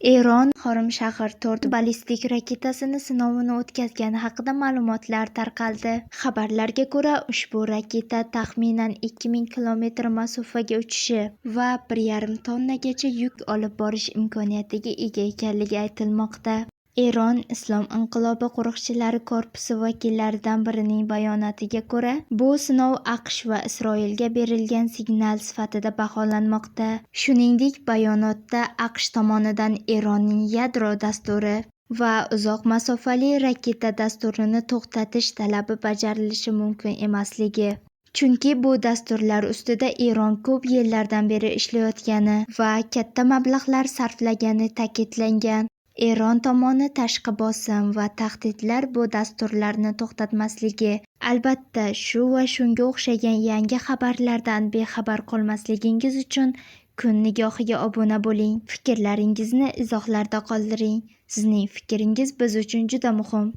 Eron Xormshahar 4 ballistik raketasini sinovini o'tkazgani haqida ma'lumotlar tarqaldi. Xabarlarga ko'ra, ushbu raketa taxminan 2000 kilometr masofaga uchishi va 1,5 tonnagacha yuk olib borish imkoniyatiga ega ekanligi aytilmoqda. Eron Islom inqilobi qo'riqchilari korpusi vakillaridan birining bayonotiga ko'ra, bu sinov AQSh va Isroilga berilgan signal sifatida baholanmoqda. Shuningdek, bayonotda AQSh tomonidan Eronning yadro dasturi va uzoq masofali raketa dasturini to'xtatish talabi bajarilishi mumkin emasligi, chunki bu dasturlar ustida Eron ko'p yillardan beri ishlayotgani va katta mablag'lar sarflagani ta'kidlangan. Eron tomoni tashqi bosim va tahdidlar bu dasturlarni to'xtatmasligi. Albatta, shu va shunga o'xshagan yangi xabarlardan bexabar qolmasligingiz uchun kun nigohiga obuna bo'ling. Fikrlaringizni izohlarda qoldiring. Sizning fikringiz biz uchun juda muhim.